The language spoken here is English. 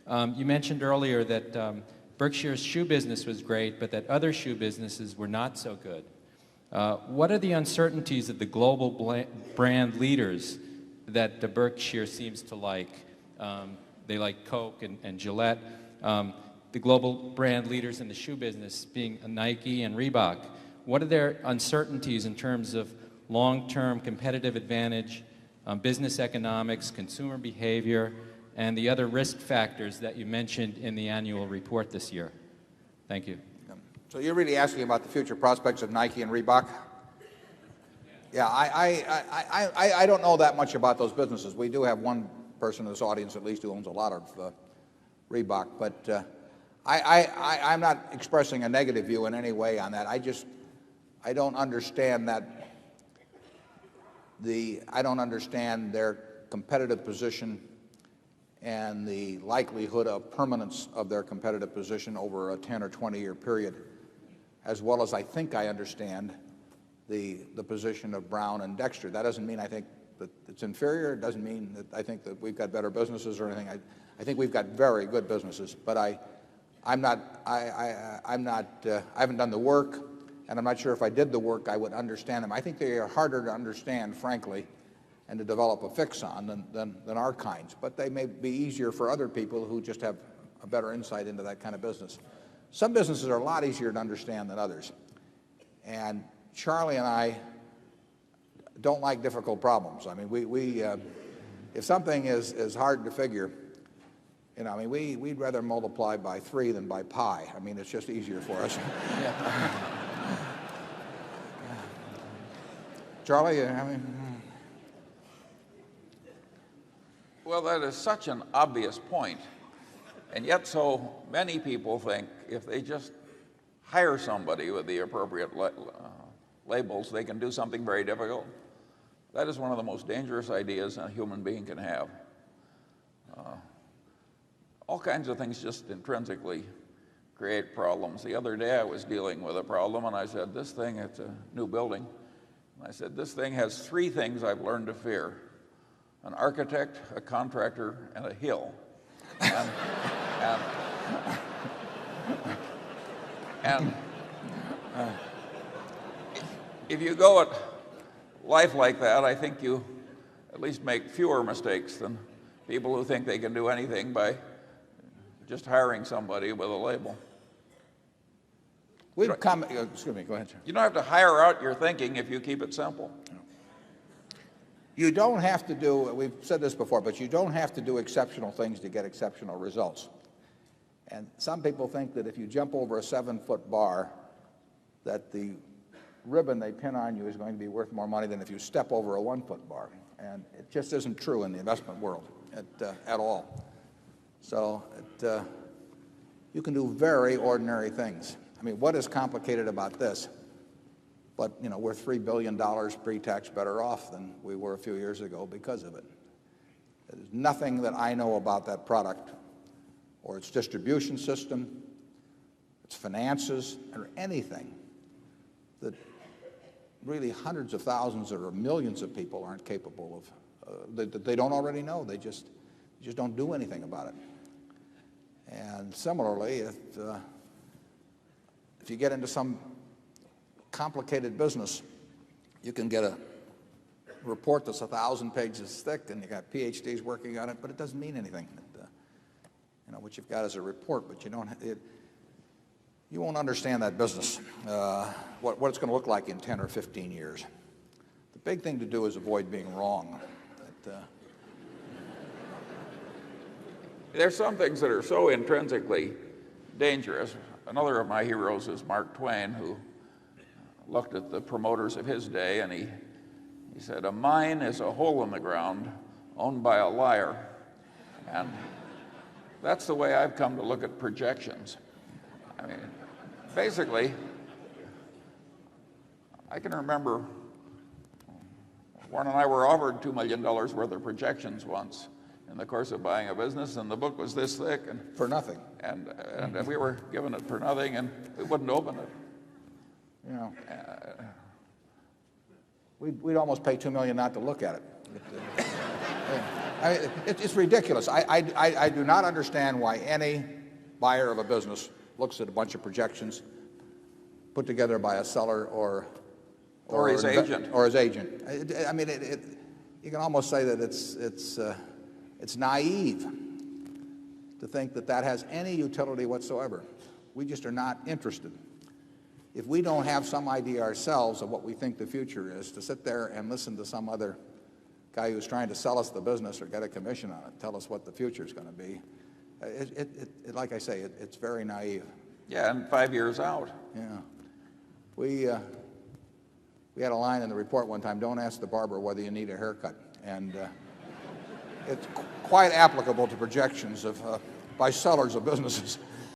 You mentioned earlier that Berkshire's shoe business was great, but that other shoe businesses were not so good. What are the uncertainties of the global brand leaders that the Berkshire seems to like? They like Coke and Gillette. The global brand leaders in the shoe business being Nike and Reebok. What are their uncertainties in terms of long-term competitive advantage, business economics, consumer behavior, and the other risk factors that you mentioned in the annual report this year? Thank you. So you're really asking about the future prospects of Nike and Reebok? Yeah, I don't know that much about those businesses. We do have one person in this audience at least who owns a lot of Reebok, but I'm not expressing a negative view in any way on that. I don't understand that I don't understand their competitive position and the likelihood of permanence of their competitive position over a 10 or 20-year period, as well as I think I understand the position of Brown and Dexter. That doesn't mean I think that it's inferior. It doesn't mean that I think that we've got better businesses or anything. I think we've got very good businesses, but I haven't done the work, and I'm not sure if I did the work I would understand them. I think they are harder to understand, frankly, and to develop a fix on than our kinds. But they may be easier for other people who just have a better insight into that kind of business. Some businesses are a lot easier to understand than others. And Charlie and I don't like difficult problems. I mean, if something is hard to figure, you know, I mean, we'd rather multiply by 3 than by pi. I mean, it's just easier for us. Charlie, I mean... Well, that is such an obvious point, and yet so many people think if they just hire somebody with the appropriate labels, they can do something very difficult. That is one of the most dangerous ideas a human being can have. All kinds of things just intrinsically create problems. The other day I was dealing with a problem, and I said, this thing, it's a new building. And I said, this thing has 3 things I've learned to fear: an architect, a contractor, and a hill. And if you go at life like that, I think you at least make fewer mistakes than people who think they can do anything by just hiring somebody with a label. Excuse me, go ahead, sir. You don't have to hire out your thinking if you keep it simple. You don't have to do, we've said this before, but you don't have to do exceptional things to get exceptional results. And some people think that if you jump over a 7-foot bar, that the ribbon they pin on you is going to be worth more money than if you step over a 1-foot bar. And it just isn't true in the investment world at all. So you can do very ordinary things. I mean, what is complicated about this? But, you know, we're $3 billion pre-tax better off than we were a few years ago because of it. There's nothing that I know about that product or its distribution system, its finances, or anything that really hundreds of thousands or millions of people aren't capable of, that they don't already know. They just don't do anything about it. And similarly, if you get into some complicated business, you can get a report that's 1,000 pages thick, and you got PhDs working on it, but it doesn't mean anything. You know, what you've got is a report, but you won't understand that business, what it's going to look like in 10 or 15 years. The big thing to do is avoid being wrong. There's some things that are so intrinsically dangerous. Another of my heroes is Mark Twain, who looked at the promoters of his day, and he said, a mine is a hole in the ground owned by a liar. And that's the way I've come to look at projections. I mean, basically, I can remember Warren and I were offered $2 million worth of projections once in the course of buying a business, and the book was this thick. And for nothing. And we were given it for nothing, and we wouldn't open it. You know, we'd almost pay $2 million not to look at it. It's ridiculous. I do not understand why any buyer of a business looks at a bunch of projections put together by a seller or his agent. Or his agent. I mean, you can almost say that it's naive to think that that has any utility whatsoever. We just are not interested. If we don't have some idea ourselves of what we think the future is, to sit there and listen to some other guy who's trying to sell us the business or get a commission on it tell us what the future is going to be, like I say, it's very naive. Yeah, and 5 years out. Yeah. We had a line in the report one time, don't ask the barber whether you need a haircut. And it's quite applicable to projections by sellers of businesses.